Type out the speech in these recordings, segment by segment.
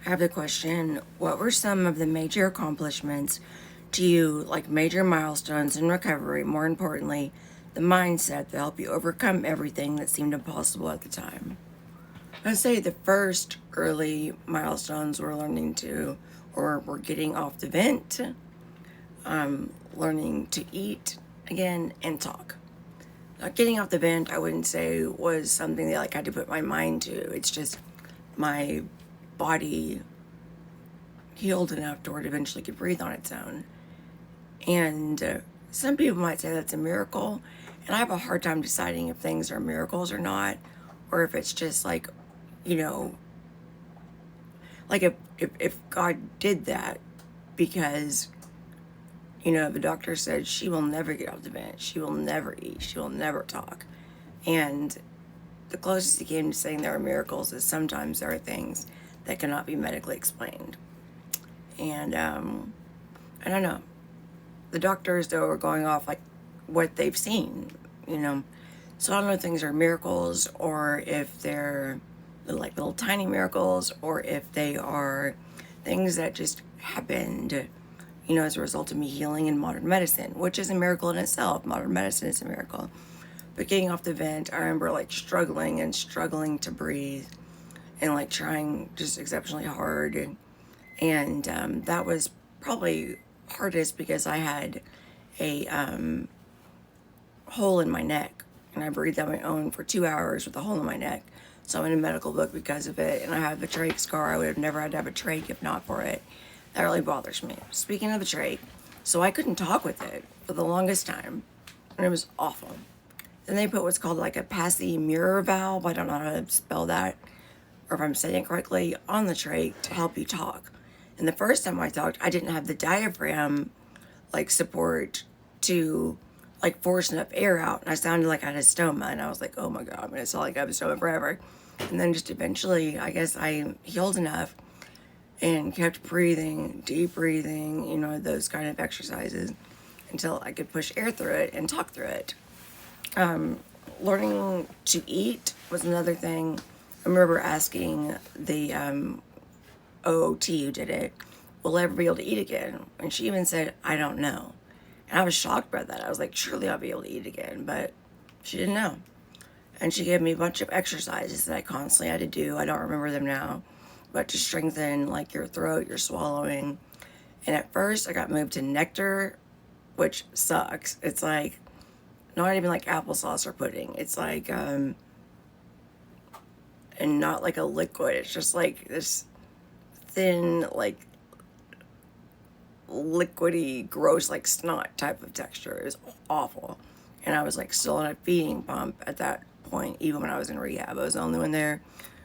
I have the question, what were some of the major accomplishments to you, like major milestones in recovery, more importantly, the mindset that helped you overcome everything that seemed impossible at the time? I'd say the first early milestones were we're getting off the vent, learning to eat again and talk. Getting off the vent, I wouldn't say was something that I had to put my mind to. It's just my body healed enough to where it eventually could breathe on its own. And some people might say that's a miracle, and I have a hard time deciding if things are miracles or not, or if it's just you know, if God did that because, the doctor said she will never get off the vent, she will never eat, she will never talk. And the closest he came to saying there are miracles is sometimes there are things that cannot be medically explained. And I don't know. The doctors, though, are going off what they've seen, So I don't know if things are miracles or if they're little tiny miracles or if they are things that just happened, as a result of me healing in modern medicine, which is a miracle in itself. Modern medicine is a miracle. But getting off the vent, I remember struggling to breathe and trying just exceptionally hard. And that was probably hardest because I had a hole in my neck, and I breathed on my own for 2 hours with a hole in my neck. So I'm in a medical book because of it, and I have a trach scar. I would have never had to have a trach if not for it. That really bothers me. Speaking of the trach, so I couldn't talk with it for the longest time, and it was awful. Then they put what's called a passy mirror valve. I don't know how to spell that, or if I'm saying it correctly, on the trach to help you talk. And the first time I talked, I didn't have the diaphragm support to force enough air out, and I sounded like I had a stoma, and I was like, oh my god, I'm gonna sound like I have a stoma forever. And then just eventually, I guess I healed enough and kept breathing, deep breathing, those kind of exercises until I could push air through it and talk through it. Learning to eat was another thing. I remember asking the OOT who did it, will I ever be able to eat again? And she even said, I don't know. And I was shocked by that. I was like, surely I'll be able to eat again. But she didn't know. And she gave me a bunch of exercises that I constantly had to do. I don't remember them now. But to strengthen your throat, your swallowing. And at first I got moved to nectar, which sucks. It's not even applesauce or pudding. It's and not a liquid. It's just this thin, liquidy, gross, snot type of texture. It was awful. And I was still on a feeding pump at that point, even when I was in rehab. I was the only one there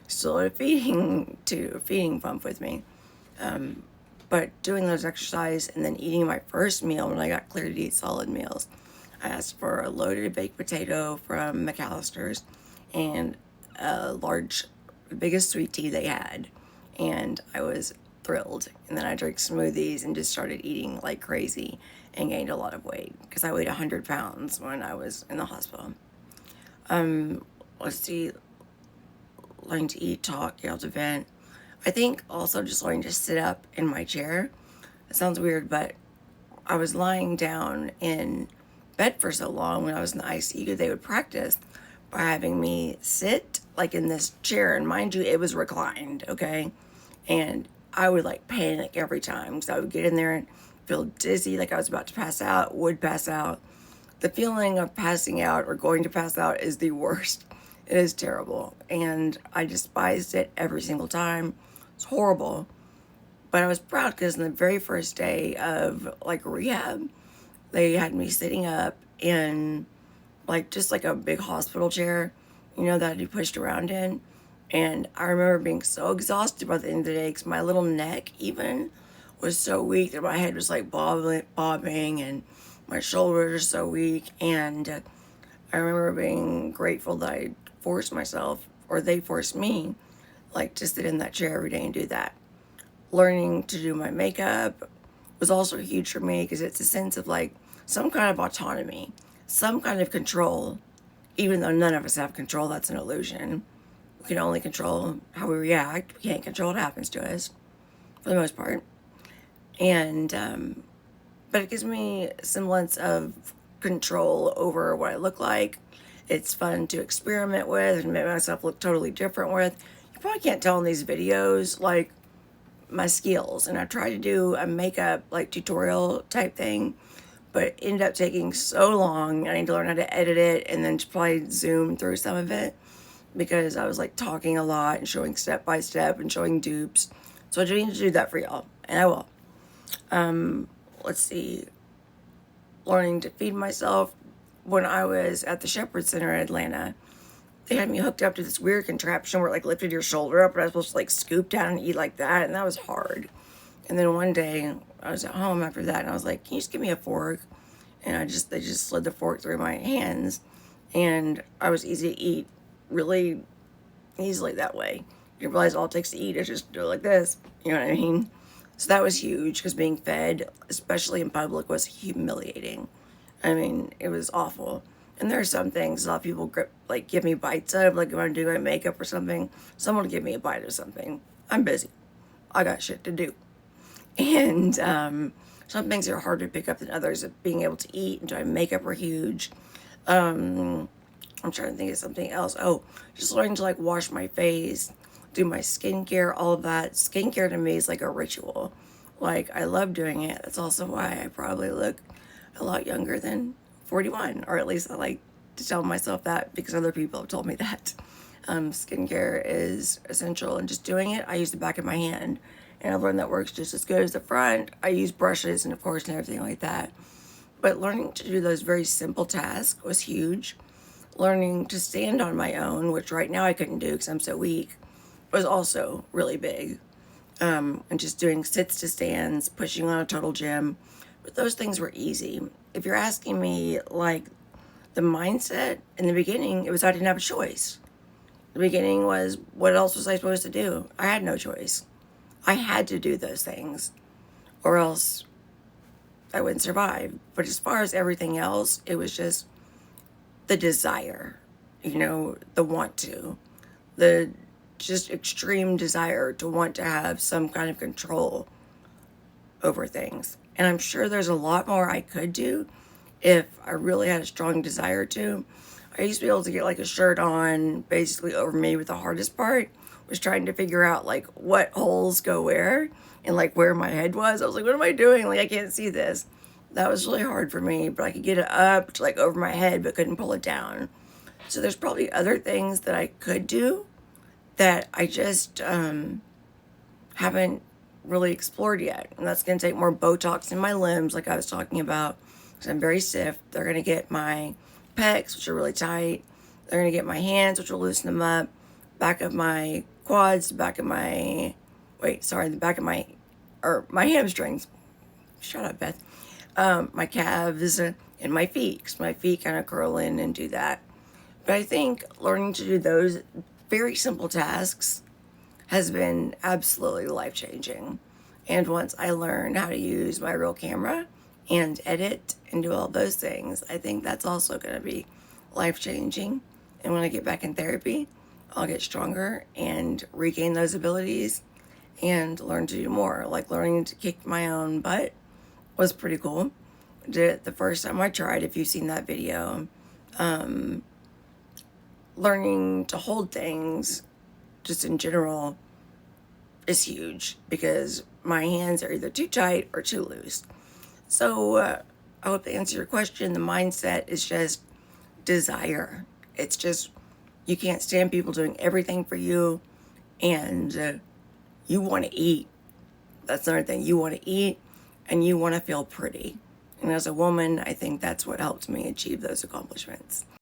still at a feeding pump with me. But doing those exercises and then eating my first meal when I got cleared to eat solid meals, I asked for a loaded baked potato from McAllister's and a biggest sweet tea they had. And I was thrilled. And then I drank smoothies and just started eating like crazy and gained a lot of weight because I weighed 100 pounds when I was in the hospital. Let's see, learning to eat, talk, yell to vent. I think also just learning to sit up in my chair. It sounds weird, but I was lying down in bed for so long when I was in the ICU. They would practice by having me sit in this chair, and mind you, it was reclined, okay? And I would panic every time because I would get in there and feel dizzy, like I was about to pass out, would pass out. The feeling of passing out or going to pass out is the worst. It is terrible, and I despised it every single time. It's horrible, but I was proud because in the very first day of rehab, they had me sitting up in just a big hospital chair, that you pushed around in. And I remember being so exhausted by the end of the day because my little neck even was so weak that my head was bobbing and my shoulders are so weak. And I remember being grateful that I forced myself, or they forced me, to sit in that chair every day and do that. Learning to do my makeup was also huge for me because it's a sense of some kind of autonomy, some kind of control, even though none of us have control. That's an illusion. We can only control how we react. We can't control what happens to us. for the most part. And, but it gives me a semblance of control over what I look like. It's fun to experiment with and make myself look totally different with. You probably can't tell in these videos, like, my skills. And I tried to do a makeup, like, tutorial type thing, but it ended up taking so long. I need to learn how to edit it and then probably zoom through some of it because I was, like, talking a lot and showing step by step and showing dupes. So I do need to do that for y'all, and I will. Let's see. Learning to feed myself. When I was at the Shepherd Center in Atlanta, they had me hooked up to this weird contraption where it, like, lifted your shoulder up, and I was supposed to, like, scoop down and eat like that, and that was hard. And then one day I was at home after that, and I was like, "Can you just give me a fork?" And they just slid the fork through my hands, and I was easy to eat really easily that way. You realize all it takes to eat is just do it like this. You know what I mean? So that was huge because being fed, especially in public, was humiliating. I mean, it was awful. And there are some things a lot of people like give me bites of, like if I'm doing my makeup or something, someone will give me a bite of something. I'm busy. I got shit to do. And some things are harder to pick up than others. Being able to eat and do my makeup are huge. I'm trying to think of something else. Oh, just learning to, like, wash my face, do my skincare, all of that. Skincare to me is like a ritual. Like, I love doing it. That's also why I probably look a lot younger than 41, or at least I like to tell myself that because other people have told me that. Skincare is essential, and just doing it, I use the back of my hand, and I've learned that works just as good as the front. I use brushes and, of course, and everything like that. But learning to do those very simple tasks was huge. Learning to stand on my own, which right now I couldn't do because I'm so weak, was also really big. And just doing sits to stands, pushing on a total gym. But those things were easy. If you're asking me, like, the mindset in the beginning, it was I didn't have a choice. The beginning was, what else was I supposed to do? I had no choice. I had to do those things, or else I wouldn't survive. But as far as everything else, it was just the desire, the want to, the just extreme desire to want to have some kind of control over things. And I'm sure there's a lot more I could do if I really had a strong desire to. I used to be able to get, like, a shirt on basically over me, with the hardest part was trying to figure out, like, what holes go where and, like, where my head was. I was like, what am I doing? Like, I can't see this. That was really hard for me, but I could get it up to, like, over my head, but couldn't pull it down. So there's probably other things that I could do that I just haven't really explored yet. And that's going to take more Botox in my limbs, like I was talking about, because I'm very stiff. They're going to get my pecs, which are really tight. They're going to get my hands, which will loosen them up. Back of my quads, the back of my, my hamstrings. Shut up, Beth. My calves and my feet, because my feet kind of curl in and do that. But I think learning to do those very simple tasks has been absolutely life-changing. And once I learn how to use my real camera and edit and do all those things, I think that's also going to be life-changing. And when I get back in therapy, I'll get stronger and regain those abilities and learn to do more. Like learning to kick my own butt was pretty cool. Did it the first time I tried, if you've seen that video. Learning to hold things just in general is huge because my hands are either too tight or too loose. So I hope to answer your question. The mindset is just desire. It's just, you can't stand people doing everything for you, and you want to eat. That's another thing. You want to eat and you want to feel pretty. And as a woman, I think that's what helped me achieve those accomplishments.